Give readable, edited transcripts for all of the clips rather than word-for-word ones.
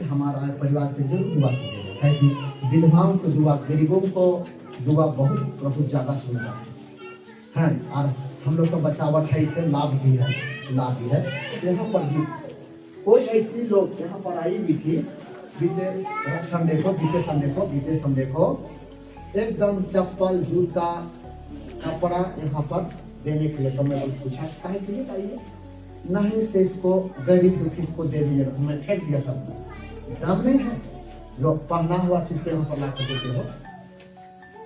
हमारा परिवार पे जरूर दुआ कीजिएगा, है कि विधवाओं को दुआ, गरीबों को दुआ बहुत प्रभु ज़्यादा सुनता है। और हम लोग का बचावट है, इससे लाभ भी है, लाभ भी है। यहाँ पर भी कोई ऐसी लोग यहाँ पर आई भी थी बीते संडे को एकदम चप्पल जूता कपड़ा यहाँ पर देने के लिए। तो मैं पूछा काहे के लिए आइए, नहीं से इसको गरीब दुखी को दे दीजिएगा। तो मैं फेंक दिया सब, दाम नहीं है जो पहना हुआ चीज को यहाँ पर ला कर देते हो,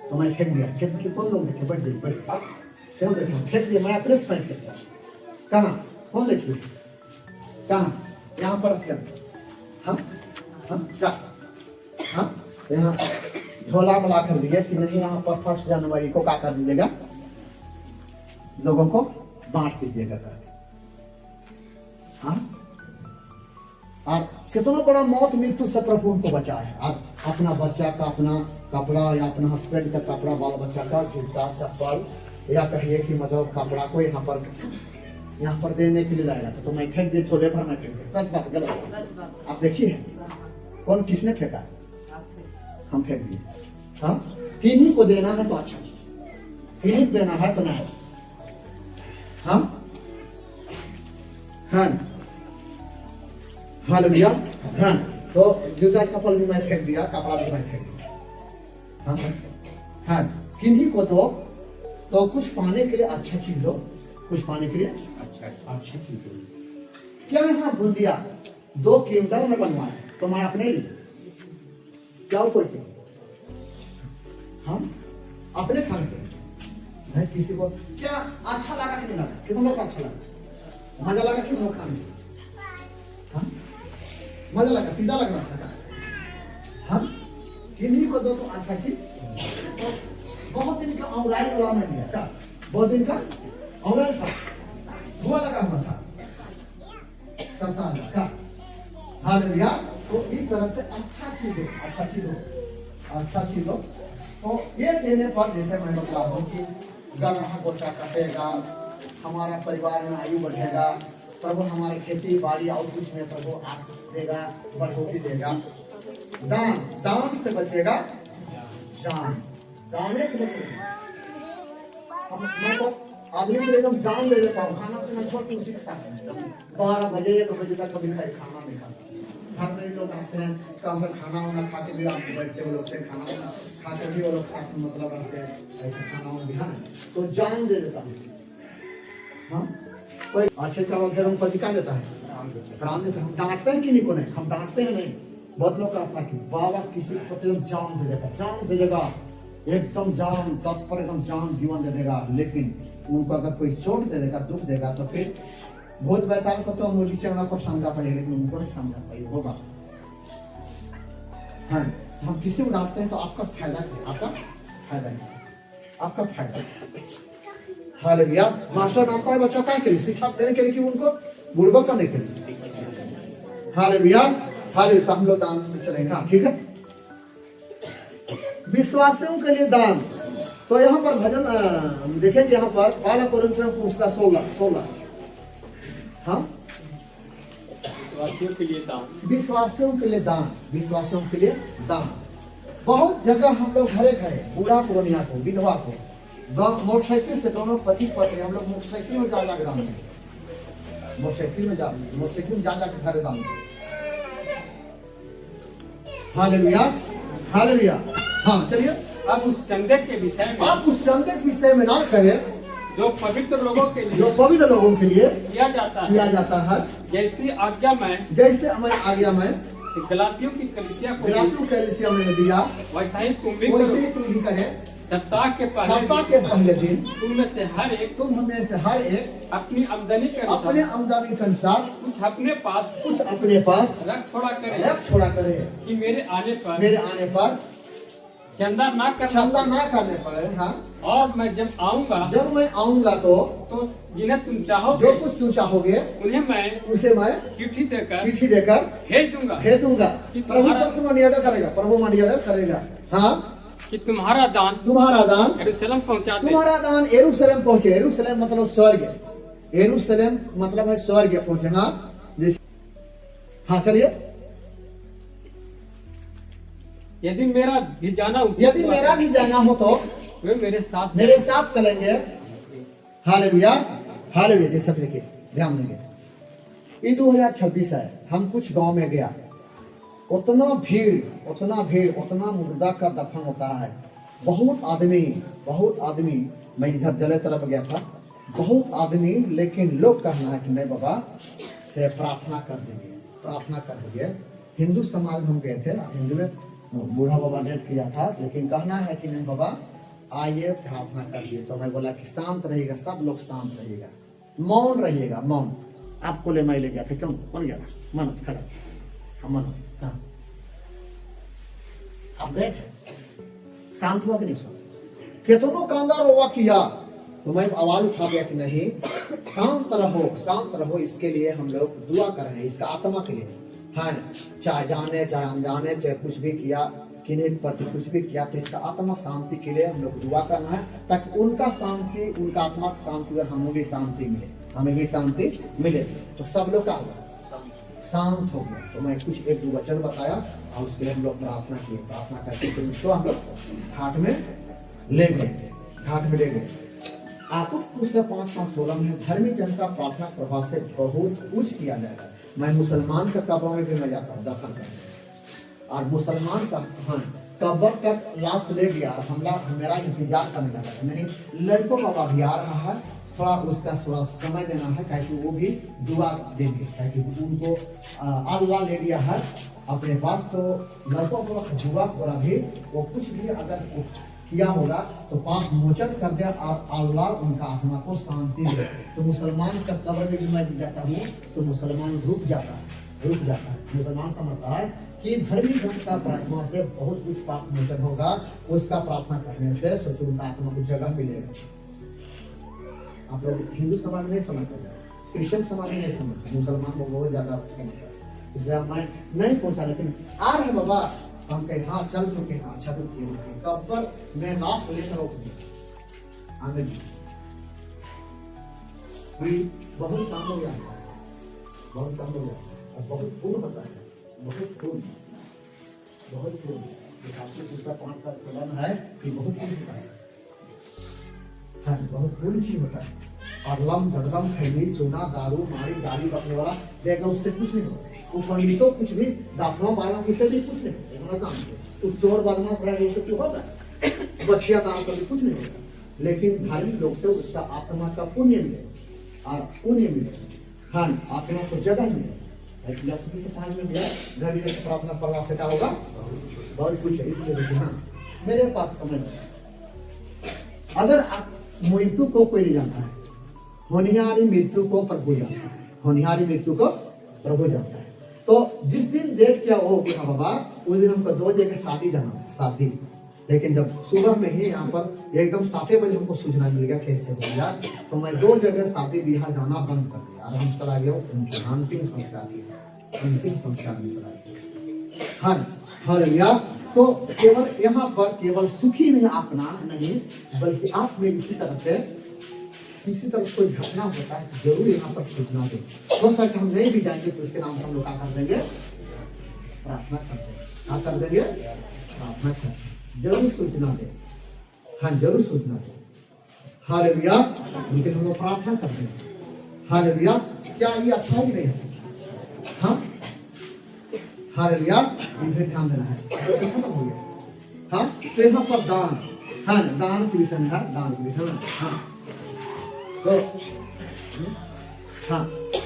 तो मैं फेंक दिया। कितने कौन लोग देखे, बैठ जाइए, क्यों देखे, फेंक दिया। मैं अपने से फेंक दिया। कहाँ कौन देखिए, कहाँ यहाँ पर रखे हम क्या, हाँ यहाँ झोला में ला कर दिए कि नहीं, यहाँ पर 1 जनवरी को क्या कर दीजिएगा, लोगों को बांट दीजिएगा। हाँ, और कितना बड़ा मौत मृत्यु से प्रभु उनको बचा है। और अपना बच्चा का अपना कपड़ा या अपना हस्बैंड का कपड़ा, बाल बच्चा का जूता चप्पल या कहिए कि मतलब कपड़ा को यहाँ पर देने के लिए लाएगा। तो मैं फेंक दिए, छोले भर में फेंक दिए। सच बात गलत आप देखिए, कौन किसने फेंका, हम फेंक दिए। हाँ, किन्हीं को देना है तो अच्छा, किन्हीं को देना है तो नहीं। हाँ हाँ हालेलुया। हाँ, तो जूता चप्पल भी मैं फेंक दिया, कपड़ा भी मैं फेंक दिया। हाँ हाँ, किन्हीं को तो कुछ पाने के लिए अच्छा चीज दो, कुछ पाने के लिए अच्छा चीज दो। क्या यहाँ बूंदिया 2 क्विंटल में बनवाए, तो मैं अपने लिए क्या कोई क्यों, हम अपने खाने के लिए, किसी को क्या अच्छा लगा कि नहीं लगा, कितना लोग अच्छा लगा, मजा लगा कि लोग खाने, हाँ मजा लगा, पिज्जा लग रहा था, हाँ किन्हीं को दो तो अच्छा की। तो बहुत दिन का औराई वाला में दिया क्या, बहुत दिन का औराई था, धुआं लगा हुआ था, सरकार का। हालेलुया। तो इस तरह से अच्छा चीज दो, अच्छा चीज दो, अच्छा चीज दो। तो ये देने पर जैसे मैं बता हूँ कि गर्भ बच्चा कटेगा, हमारा परिवार में आयु बढ़ेगा, प्रभु हमारे खेती बाड़ी और कुछ में प्रभु आशीष देगा, बढ़ोतरी देगा। दान से बचेगा जान, दाने से बचेगा। मैं तो आदमी को एकदम जान दे देता हूँ, खाना पीना छोड़ के उसी के साथ 12 बजे 1 बजे तक कभी खाना नहीं खाता। घर में लोग आते हैं, कम से खाना वाना खा के भी आप बैठते, वो लोग से खाना वाना खा के भी वो लोग साथ में मतलब रहते हैं, ऐसे खाना वाना भी है तो जान दे देता हूँ। हाँ, कोई अच्छे चावल फिर हमको दिखा देता है, प्राण देता है। डांटते हैं कि नहीं को नहीं, हम डांटते हैं नहीं। बहुत लोग कहता है कि बाबा किसी को एकदम जान दे देगा, जान दे देगा, एकदम जान तत्पर, एकदम जान जीवन दे देगा। लेकिन उनको अगर कोई चोट दे देगा, दुख देगा, तो फिर बहुत बेहतर को तो मुझे चढ़ना पर समझा पड़ेगा, लेकिन उनको नहीं समझा पाएगा वो बात। हाँ, हम किसी को डांटते हैं तो आपका फायदा है, आपका फायदा है, आपका फायदा। हालेलुया। मास्टर डांटता है बच्चों का के लिए, शिक्षा देने के लिए, कि उनको बुड़बक करने के लिए। हालेलुया। हालेलुया। हम लोग दान में चलेंगे, ठीक है। विश्वासियों के लिए दान, तो यहाँ पर भजन देखेंगे, यहाँ पर 12 कोरिन्थियों पुस्तक 16। हाँ, विश्वासियों के लिए दान, विश्वासियों के लिए दान, विश्वासियों के लिए दान। बहुत जगह हम लोग घरे बूढ़ा पुरानिया को, विधवा को, मोटरसाइकिल से दोनों पति पत्नी हम लोग मोटरसाइकिल में जा दान, मोटरसाइकिल में जा के घर दान। हालेलुया। हालेलुया। हाँ, चलिए। अब उस चंदे के विषय में, आप उस चंदे के विषय में ना करें जो पवित्र लोगों के लिए, जो पवित्र लोगों के लिए किया जाता है, जैसी आज्ञा मैं आज्ञा में गलातियों की कलीसिया में दिया, वैसा ही तुम भी करे। सप्ताह के पहले दिन तुम में से हर एक अपनी आमदनी के अनुसार कुछ अपने पास रख छोड़ा करे कि मेरे आने पर चंदा ना करने पड़े। हाँ, और मैं जब मैं आऊंगा तो जिन्हें तुम चाहोगे, जो कुछ तुम चाहोगे, उसे मैं चिट्ठी देकर भेज दूंगा। प्रभु मर्यादा करेगा। हाँ, कि तुम्हारा दान यरूशलेम पहुंचे। यरूशलेम मतलब स्वर्ग, यरूशलेम मतलब है स्वर्ग पहुंचे। हाँ, हाँ चलिए। यदि मेरा भी जाना यदि मेरा भी जाना हो तो वे मेरे साथ चलेंगे। Hallelujah, hallelujah. ये सब लेके ध्यान देंगे। ये 2026 है, हम कुछ गांव में गया, उतना भीड़, उतना मुर्दा का दफन होता है, बहुत आदमी। मैं इधर जले तरफ गया था, बहुत आदमी, लेकिन लोग कहना है कि नहीं बाबा से प्रार्थना कर दीजिए। हिंदू समाज में हम गए थे, हिंदू में बूढ़ा बाबा डेट किया था, लेकिन कहना है कि नहीं बाबा आइए प्रार्थना करिए। तो मैं बोला कि शांत रहिएगा, सब लोग शांत रहिएगा, मौन रहिएगा, मौन। आपको ले मैं ले गया था, क्यों कौन गया था? मनोज खड़ा, हम मनोज, हाँ आप गए थे, शांत हुआ कि नहीं? कितनों कांदा रोवा किया, तो मैं आवाज उठा दिया कि नहीं शांत रहो। इसके लिए हम लोग दुआ कर रहे हैं, इसका आत्मा के लिए, हाँ, चाहे जाने चाहे अनजाने, चाहे कुछ भी किया, किन्हीं प्रति कुछ भी किया, तो इसका आत्मा शांति के लिए हम लोग दुआ करना है, ताकि उनका शांति, उनका आत्मा की शांति और हमें भी शांति मिले। तो सब लोग का शांत हो गया। तो मैं कुछ एक दो वचन बताया और उसके लिए हम लोग प्रार्थना किए। प्रार्थना करके तो हम लोग घाट में ले गए। आपको पूछना 5-5-16 में धर्मी जन का प्रार्थना प्रभाव से बहुत कुछ किया जाएगा। मैं मुसलमान का कब्र में भी मैं जाता हूँ दफन करने, और मुसलमान का कब्र तक लाश ले गया, मेरा इंतजार करने लगा, नहीं लड़कों का बाबा भी आ रहा है, थोड़ा समय देना है, ताकि वो भी दुआ देंगे, ताकि उनको अल्लाह ले लिया है अपने पास। तो लड़कों को दुआ पूरा भी, वो कुछ भी अगर किया होगा तो पाप मोचन कर दिया, और अल्लाह उनका आत्मा को शांति दे। तो मुसलमान का कब्र में भी मैं जाता हूँ तो मुसलमान रुक जाता है। मुसलमान समझता है कि धर्मी जन का प्रार्थना से बहुत कुछ पाप मोचन होगा, उसका प्रार्थना करने से सोचो उनका आत्मा को जगह मिलेगा। आप लोग हिंदू समाज में नहीं समझते, क्रिश्चियन समाज में नहीं समझते, मुसलमान को बहुत ज्यादा समझता है, इसलिए मैं नहीं पहुंचा। लेकिन आ रहे बाबा, हम कहे हाँ चल चुके, हाँ अच्छा रुकिए, कब्र में लाश लेकर रोक दिया, आगे बहुत काम हो गया, और बहुत खून होता है, बहुत खून। उसका 5 का प्रदान है कि बहुत खून होता है, हाँ बहुत खून चीज होता है। और लम धड़कम खैली चूना दारू मारी गाड़ी बकने वाला देगा, उससे कुछ नहीं होता। वो पंडितों कुछ भी 10वां 12वां किसी भी कुछ नहीं होता, तो चोर बदमाश पड़ेगा उससे क्यों होता है, बच्चियां दान कर कुछ नहीं होता। लेकिन धार्मिक लोग से उसका आत्मा का पुण्य मिले, हाँ आत्मा को जगह मिले। समाज में गया, घर में प्रार्थना पढ़वा से क्या होगा, बहुत कुछ है। इसलिए देखिए, हाँ मेरे पास समय अगर आप मृत्यु को कोई नहीं जानता है, होनिहारी मृत्यु को प्रभु जानता है। तो जिस दिन डेट क्या हो गया बाबा, उस दिन हमको 2 जगह शादी, लेकिन जब सुबह में ही यहाँ पर एकदम 7 बजे हमको सूचना मिल गया कैसे हो गया, तो मैं 2 जगह शादी ब्याह जाना बंद कर दिया, और हम चला गया अंतिम संस्कार में चला गया। हाँ हालेलुया। तो केवल यहाँ पर केवल सुखी में अपना नहीं, बल्कि आप में इसी तरह कोई घटना होता है, जरूर यहाँ पर सूचना दे। हो सकता हम नहीं भी जाएंगे तो उसके नाम से हम लोग क्या कर देंगे, प्रार्थना कर देंगे, जरूर सूचना दे, हाँ जरूर सूचना दे। हालेलुया। लेकिन हम लोग प्रार्थना करते हैं। हालेलुया। क्या ये अच्छा ही नहीं है? हाँ हालेलुया। इन्हें ध्यान देना है। खत्म हो गया। हाँ तो यहाँ पर दान, हाँ दान के विषय में है, दान के विषय में, हाँ तो हाँ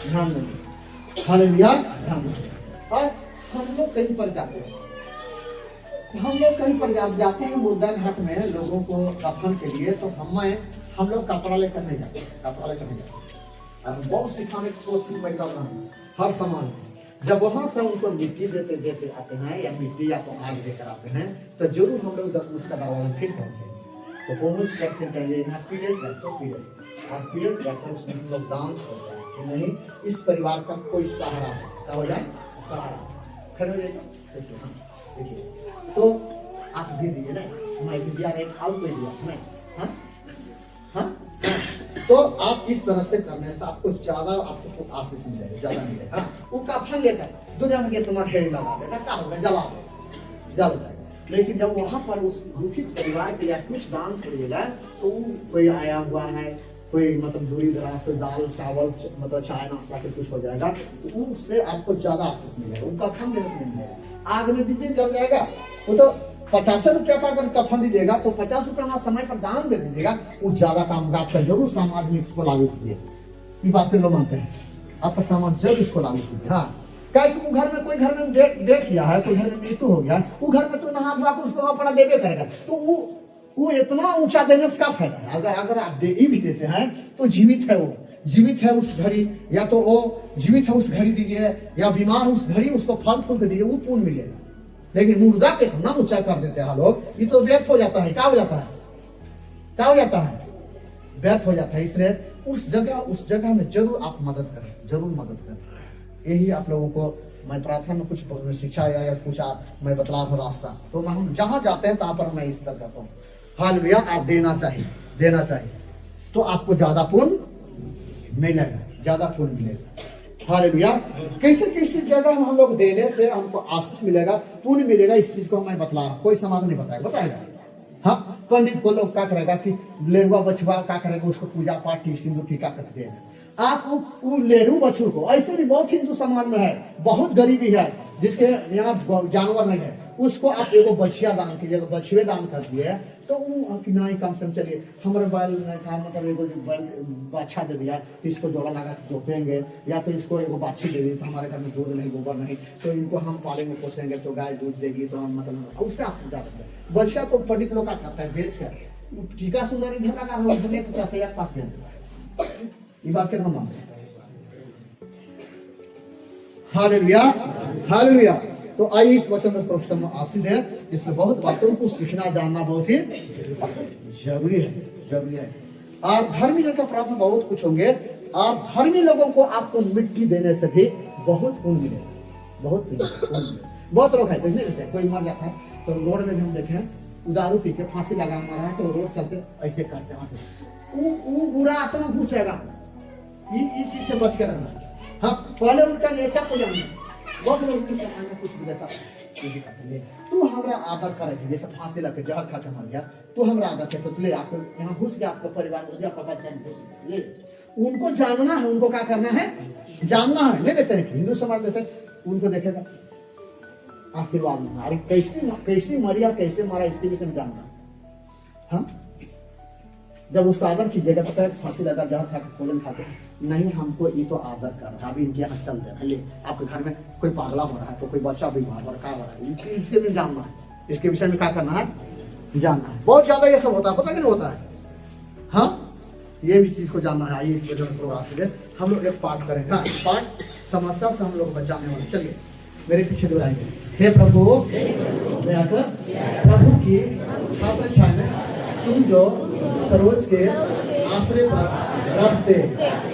ध्यान देना। हालेलुया। ध्यान देना। और हम लोग कहीं पर जाते हैं, जाते हैं मुर्दा घाट में लोगों को दफन के लिए, तो हम लोग कपड़ा लेकर नहीं जाते, बहुत सिखाने की कोशिश मैं कर रहा हूँ हर समाज। जब वहां से उनको मिट्टी देते आते हैं, या मिट्टी या तो आग देकर आते हैं, तो जरूर हम लोग उसका दरवाजा फिर पहुंचेंगे। तो कौन से चाहिए यहाँ पीरियड और पीरियड रहकर उसमें हम लोग दान छोड़ते हैं कि नहीं इस परिवार का कोई सहारा है, क्या हो जाए सहारा खड़े हो जाएगा। देखिए तो आप भी दिए ना, मैं भी दिया, एक आउट में दिया मैं, हाँ हाँ। तो आप इस तरह से करने से आपको ज्यादा आपको आशीष मिलेगा, ज्यादा मिलेगा। वो का फल लेकर दुनिया में तुम्हारा ढेर लगा देगा, क्या होगा, जला देगा, जल जाएगा। लेकिन जब वहां पर उस दुखित परिवार के लिए कुछ दान छोड़िएगा तो कोई आया हुआ है, कोई मतलब दूरी दराज से दाल चावल मतलब चाय नाश्ता के कुछ हो जाएगा, तो उससे आपको ज्यादा आशीष मिलेगा। उनका कफन देने से नहीं मिलेगा। आग में दीजिए जल जाएगा, वो तो 50 रुपया का अगर कफन दीजिएगा तो 50 रुपया आप समय पर दान दे दीजिएगा, वो ज्यादा काम का आपका जरूर समाज में इसको लागू कीजिए। ये बातें लोग मानते हैं, आपका समाज जरूर इसको लागू कीजिए। हाँ, क्या वो घर में कोई घर में डेट किया है, कोई घर में मृत्यु हो गया, वो घर में तो नहा धोआ के उसको अपना देवे करेगा, तो वो इतना ऊंचा देने से क्या फायदा है। अगर आप दे भी देते हैं तो जीवित है, वो जीवित है उस घड़ी, या तो वो जीवित है उस घड़ी दीजिए, या बीमार उस घड़ी उसको फल फूल दीजिए, वो पुण्य मिलेगा। लेकिन मुर्दा के इतना ऊंचा कर देते हैं लोग, ये तो व्यर्थ हो जाता है। क्या हो जाता है, क्या हो जाता है, व्यर्थ हो जाता है। इसलिए उस जगह में जरूर आप मदद करें, जरूर मदद करें। यही आप लोगों को मैं प्रार्थना में कुछ शिक्षा या कुछ मैं बतला रहा रास्ता, तो हम जहां जाते हैं तहां पर मैं इस तरह करता हूँ। हालेलुया, आप देना चाहिए तो आपको ज्यादा पुण्य मिलेगा, ज्यादा पुण्य मिलेगा। हालेलुया, कैसे जगह हम लोग देने से हमको आशीष मिलेगा, पुण्य मिलेगा, इस चीज को मैं बतला रहा हूँ। कोई समाज नहीं बताएगा। हाँ, पंडित को लोग क्या करेगा कि लेरुआ बछुआ क्या करेगा, उसको पूजा पाठ सिंदूर टीका करते हैं। आप वो लेरू बछू को, ऐसे भी बहुत हिंदू समाज में है, बहुत गरीबी है जिसके यहाँ जानवर नहीं है, उसको आप एगो बछिया दान कीजिए, बछुए दान कर दिए तो वो नहीं कम से कम चलिए हमारे बैल नहीं था, मतलब एगो बैल बाछा दे दिया तो इसको जोड़ा लगा के जोतेंगे, या तो इसको एगो बाछी दे दी तो हमारे घर में दूध नहीं गोबर नहीं, तो इनको हम पालेंगे पोसेंगे तो गाय दूध देगी, तो हम मतलब उससे आप पूजा करते हैं। बछिया को पंडित लोग क्या करता है, बेच कर टीका सुंदर इधर लगा तो पास दे देता है। ये बात के हम मानते हैं। Hallelujah, hallelujah. तो आइए इस वचन में प्रोफेसर में आशीष है, इसमें बहुत बातों को सीखना जानना बहुत ही जरूरी है। और धर्मी जन का प्रार्थना बहुत कुछ होंगे, और धर्मी लोगों को आपको मिट्टी देने से भी बहुत पुण्य मिलेगा, बहुत पुण्य मिलेगा। बहुत लोग है देखने देते हैं, कोई मर जाता है तो रोड में भी हम देखे दारू पी के फांसी लगा मरा है, तो रोड चलते ऐसे करते हैं, वो बुरा आत्मा घुस जाएगा। इस चीज से बच के रहना। हाँ, पहले उनका नेचर को जानना। बहुत लोग कुछ भी देता तू हमारा आदर करेगी, जैसे फांसी लगे जहर खा के मर गया, तू हमारा आदर करते तो ले आपको यहाँ घुस गया, आपका परिवार घुस गया, आपका बच्चा घुस ले। उनको जानना है, उनको क्या करना है, जानना है। नहीं देते हैं हिंदू समाज देते, उनको देखेगा आशीर्वाद में, अरे कैसे मरिया कैसे मारा इसके विषय में जानना। हाँ, जब उसका आदर कीजिएगा तो कहे फांसी लगा जहर खा के भोजन खाते नहीं, हमको ये तो आदर कर रहा है, अभी इनके यहाँ चल दे ले, आपके घर में कोई पागला हो रहा है तो कोई बच्चा बीमार हो रहा है, इसके में जानना है, इसके विषय में क्या करना है, जानना है। बहुत ज्यादा ये सब होता है, पता कि नहीं होता है। हाँ, ये भी चीज को जानना है। आइए इस वजह से हम लोग एक पाठ करेंगे। हाँ, पाठ समस्या से हम लोग बचाने वाले। चलिए मेरे पीछे दोहराएंगे। हे प्रभु दया कर, प्रभु की छात्र छाया में तुम जो सर्वोच्च के आश्रय पर रहते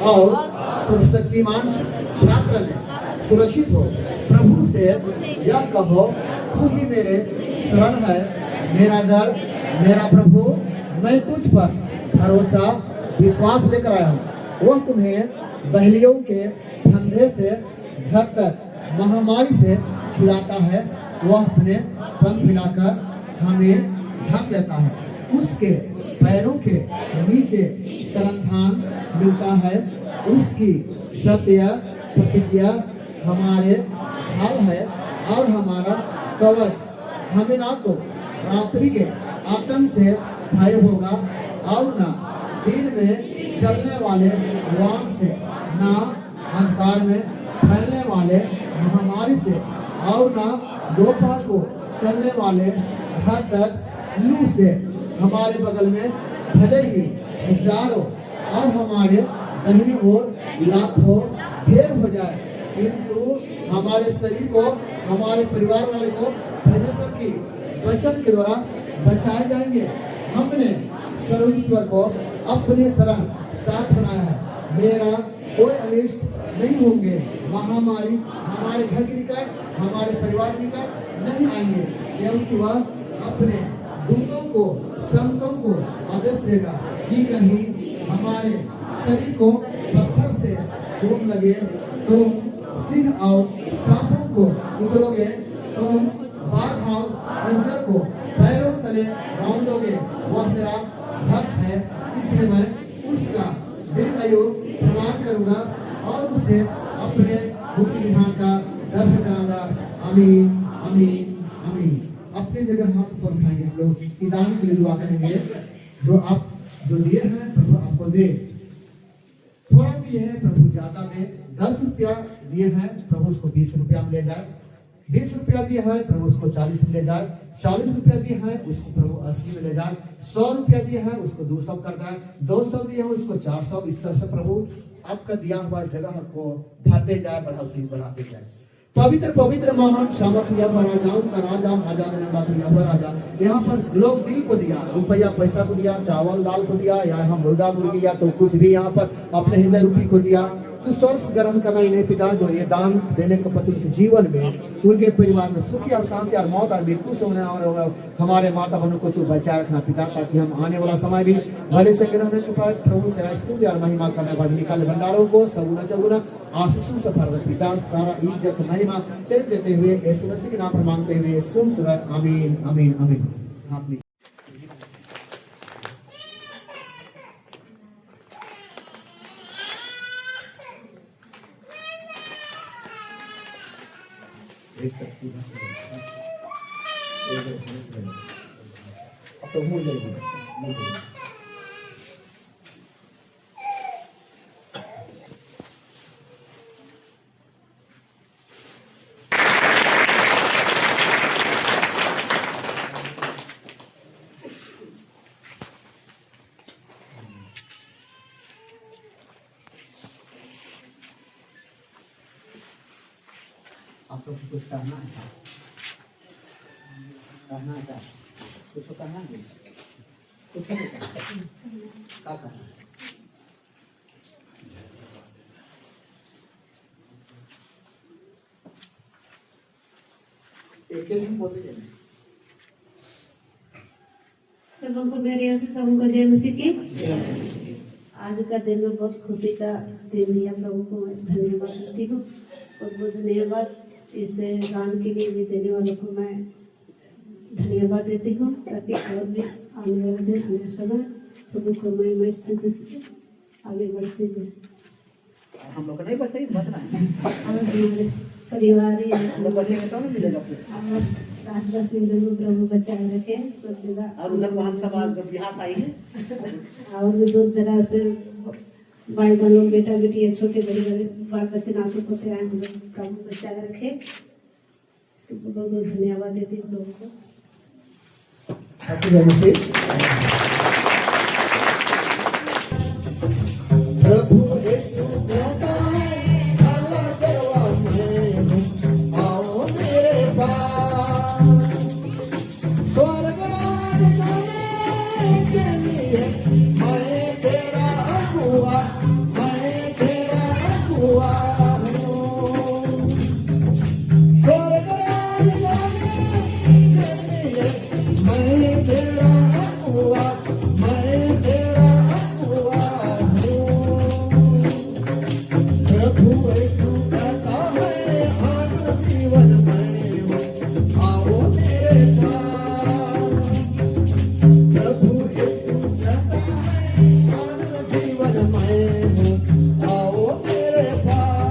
और सर्वशक्तिमान छात्र में सुरक्षित हो, प्रभु से यह कहो, तू ही मेरे शरण है, मेरा गढ़, मेरा प्रभु, मैं तुझ पर भरोसा विश्वास लेकर आया हूँ। वह तुम्हें बहलियों के फंदे से घर तक महामारी से छुड़ाता है, वह अपने पंख फैलाकर हमें ढक लेता है, उसके पैरों के नीचे शरणस्थान मिलता है, उसकी सत्य प्रतिज्ञा हमारे ढाल है और हमारा कवच। हमें ना तो रात्रि के आतंक से भय होगा और ना दिन में चलने वाले वाम से, ना अंधकार में फैलने वाले महामारी से, और ना दोपहर को चलने वाले घातक लू से। हमारे बगल में भले ही हजारों और हमारे दाहिनी ओर लाखों ढेर हो जाए, किंतु हमारे शरीर को, हमारे परिवार वाले को परमेश्वर की वचन के द्वारा बचाए जाएंगे। हमने सर्वेश्वर को अपने शरण साथ बनाया है, मेरा कोई अनिष्ट नहीं होंगे, महामारी हमारे घर के निकट, हमारे परिवार के निकट नहीं आएंगे, क्योंकि वह अपने दूतों को, संतों को आदेश देगा कि कहीं हमारे शरीर को पत्थर से चोट लगे, तुम सिंह और सांपों को कुचलोगे, तुम बाघ और अजगर को तले रौंद दोगे, वह मेरा भक्त है, इसलिए मैं उसका दीर्घायु प्रदान करूंगा और उसे अपने मुक्ति विधान का दर्शन कराऊंगा। आमीन आमीन आमीन। अपनी जगह हाथ ऊपर उठाएंगे हम लोग, ईदान के लिए दुआ करेंगे। जो आप जो दिए हैं प्रभु आपको दे, थोड़ा दिए है प्रभु ज्यादा दे। 10 रुपया दिए हैं प्रभु उसको 20 रुपया में ले जाए, 20 रुपया दिए हैं प्रभु उसको 40 में ले जाए, 40 रुपया दिए हैं उसको प्रभु 80 में ले जाए, 100 रुपया दिए हैं उसको 200 कर जाए, 200 दिए हैं उसको 400। इस तरह से प्रभु आपका दिया हुआ जगह को बढ़ाते जाए, बढ़ाते जाए। पवित्र पवित्र महान सामर्थ राजाओं का राजा राजा। यहाँ पर लोग दिल को दिया, रुपया पैसा को दिया, चावल दाल को दिया, या यहाँ मुर्गा मुर्गी या तो कुछ भी यहाँ पर अपने हृदय रूपी को दिया। तो स्वर्ग ग्रहण करना इन्हें पिता जो ये दान देने के पति उनके जीवन में, उनके परिवार में सुख या शांति और मौत और मृत्यु से उन्हें और हमारे माता बहनों को तू बचाए रखना पिता, ताकि हम आने वाला समय भी भले से ग्रहण के बाद प्रभु तेरा स्तुति और महिमा करने वाले निकाले भंडारों को सगुना चौगुना आशीषों से भर दे पिता। सारा इज्जत महिमा तेरे देते हुए यीशु मसीह के नाम पर मांगते हुए सुन सुन आमीन आमीन आमीन। आपने तो भूल जाएगी। आप लोग को कुछ कहना है, कहना है, कुछ कहना है, कुछ नहीं क्या कहना है? एक दिन बोल दीजिए। सबको मेरे ओर से सबको जय मसीह की। आज का दिन में बहुत खुशी का दिन है। आप लोगों को मैं धन्यवाद देती हूँ, बहुत बहुत धन्यवाद। इस दान के लिए भी देने वालों को मैं धन्यवाद देती हूँ, ताकि और भी आने वाले दिन आने समय प्रभु को मैं स्तुति से आगे बढ़ती जाए। हम लोग नहीं बचते, बचना है और हमारे परिवार ही हम लोग बचेंगे तो नहीं मिलेगा और 10 मिनट में प्रभु बचाए रखे सब जगह। और उधर हम सब बिहार आई है और भी दूर दराज से भाई बहनों बेटा बेटी छोटे बड़े बड़े बाल बच्चे नाते पोते आए, हम लोग प्रभु बचाए रखे। बहुत बहुत धन्यवाद देती हूँ लोगों को। प्रभु यीशु कहता है भला करवा मैं आओ मेरे पास, स्वर्ग राज जाने के लिए मैं तेरा अगुआ, मैं तेरा अगुआ हूँ। स्वर्ग राज जाने के लिए मैं तेरा अगुआ, मैं तेरा अगुआ हूँ। प्रभु यीशु कहता है आनंद जीवन में आओ मेरे पास, प्रभु यीशु कहता है आनंद जीवन में आओ मेरे पास।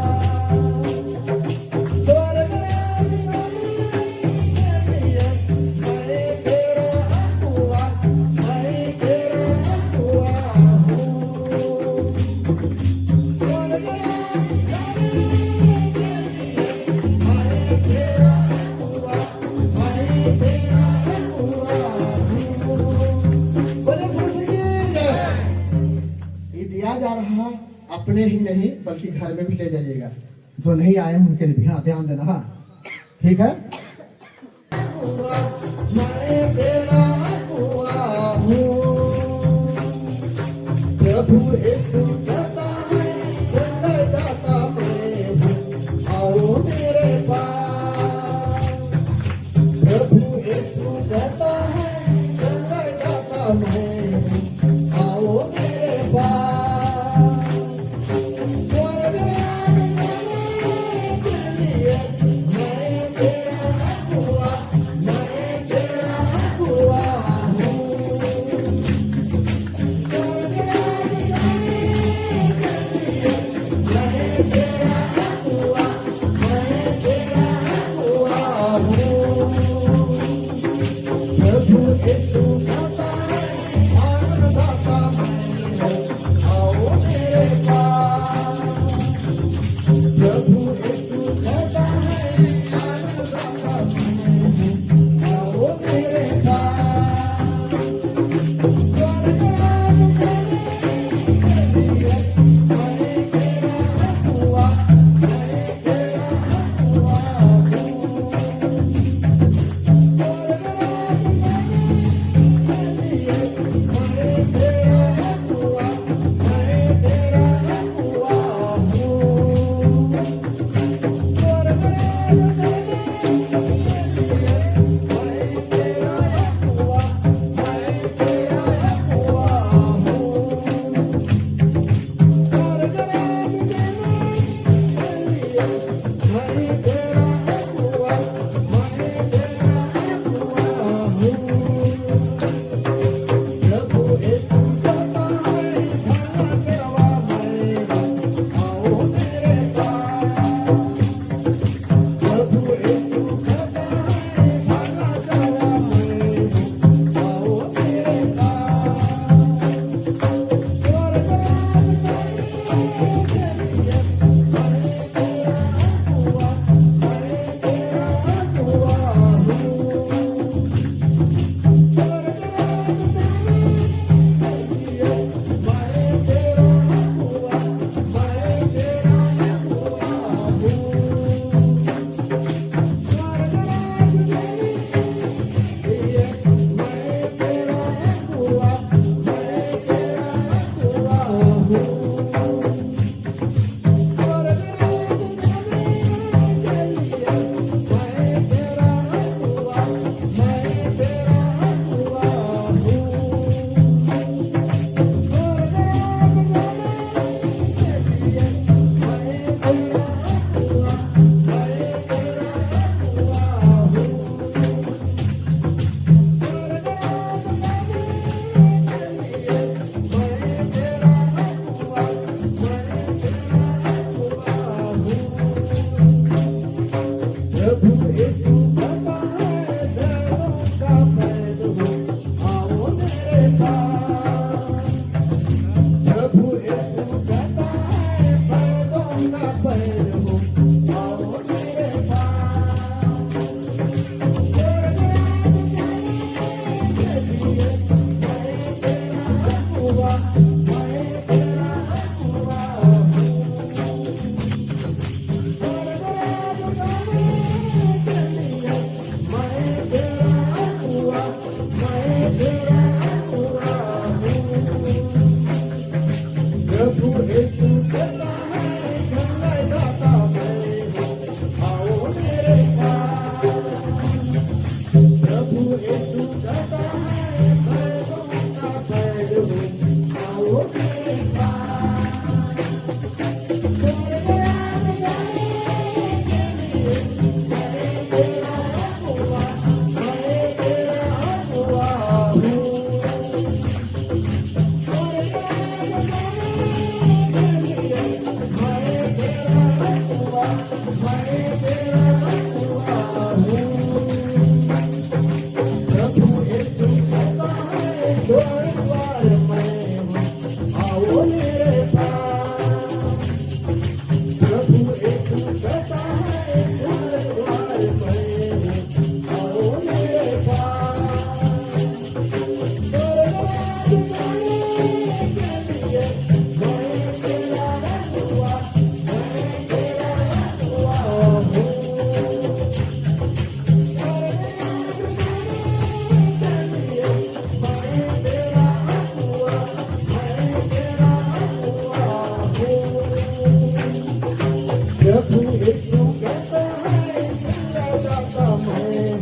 स्वर्ग राज के लिए मैं तेरा अगुआ, मैं तेरा अगुआ हूँ। स्वर्ग राज के लिए मैं तेरा अगुआ, मैं तेरा अगुआ हूँ। बोले खुशी की जय। ये दिया जा रहा है, अपने ही नहीं बल्कि घर में भी ले जाइएगा। जो नहीं आए हैं उनके लिए भी ध्यान देना। हाँ ठीक है। मैं तेरा अगुआ हूँ। प्रभु यीशु कहता है जन्नतदाता मैं हूँ, आओ मेरे पास। प्रभु यीशु कहता है जन्नतदाता मैं हूँ, आओ मेरे पास। स्वर्ग राज के लिए मैं तेरा अगुआ, मैं तेरा अगुआ प्रभु यीशु कहता है आनंददाता मैं हूँ, आओ मेरे पास। प्रभु यीशु कहता है आनंददाता मैं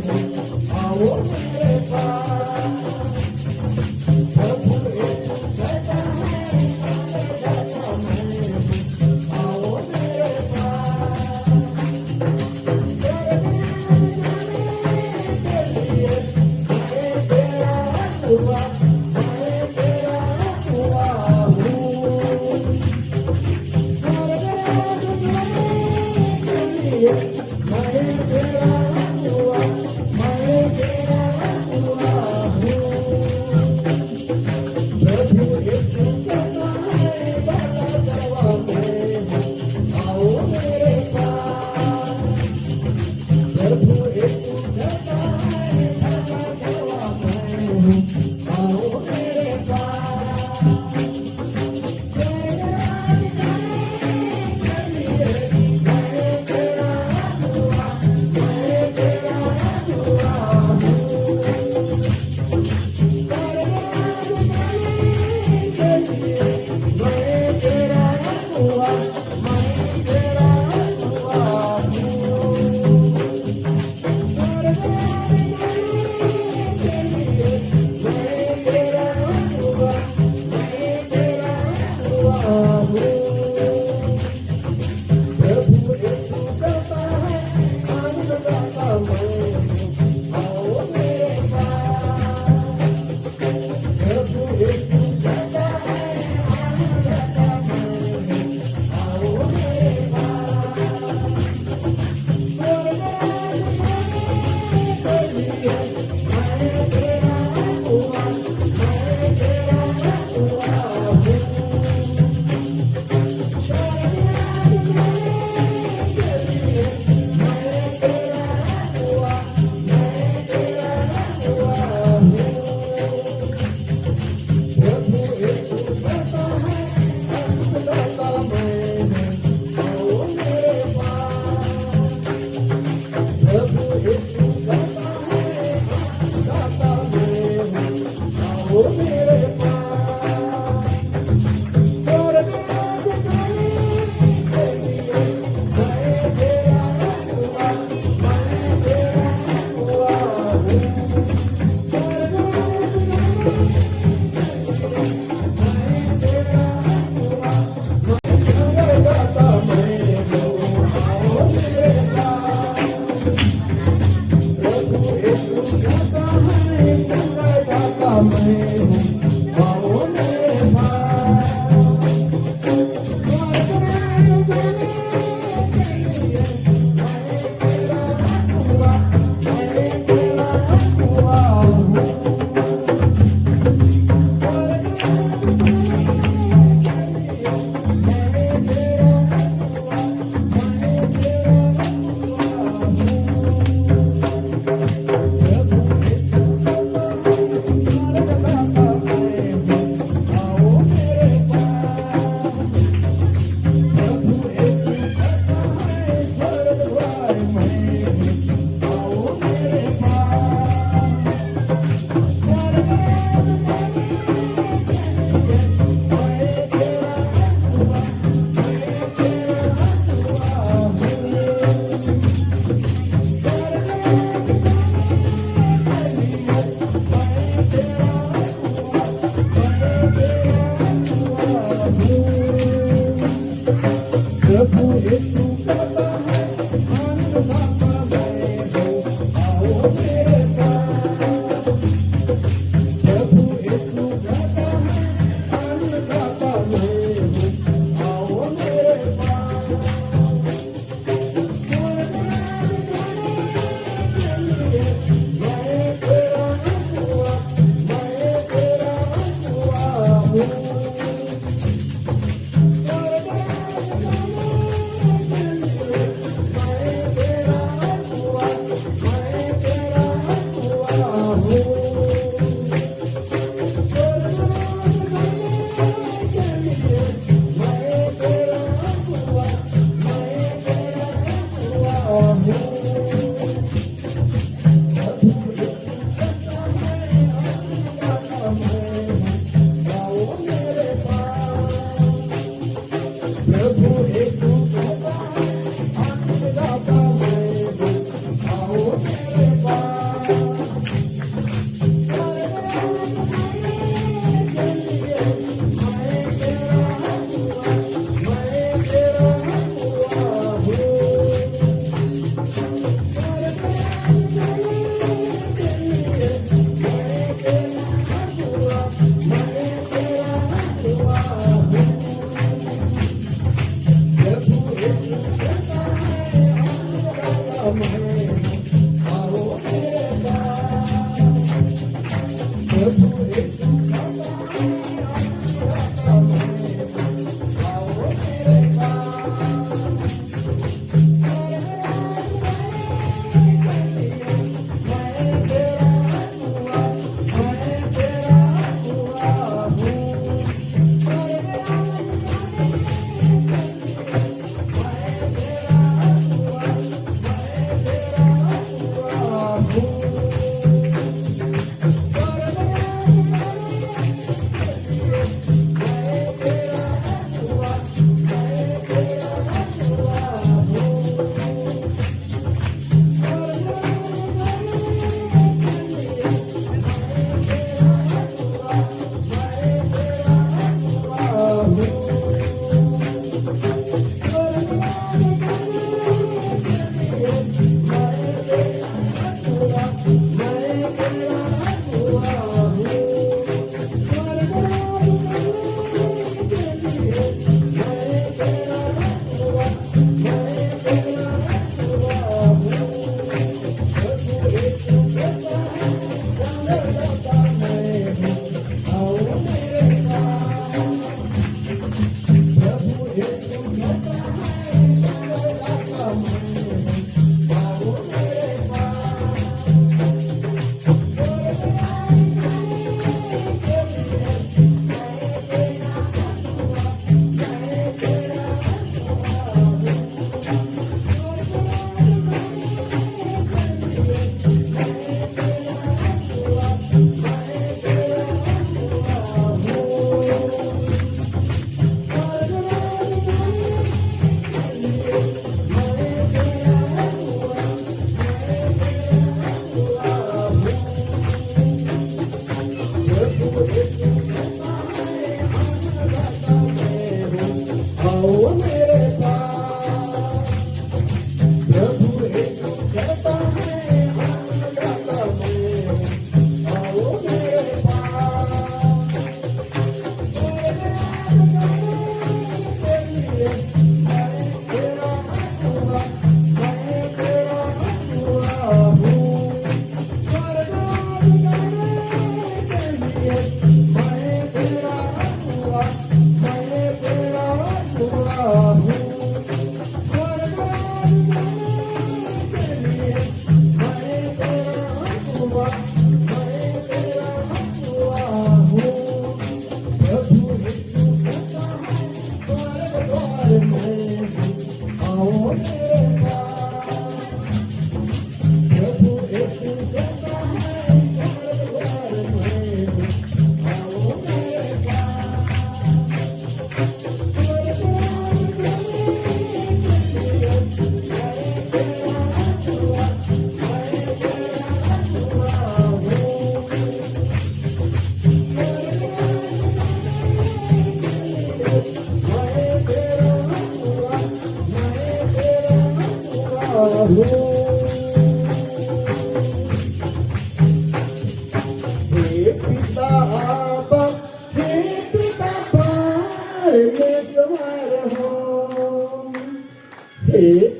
हूँ, आओ मेरे पास।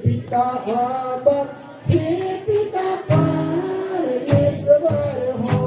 पिता आप हे पिता परमेश्वर हो।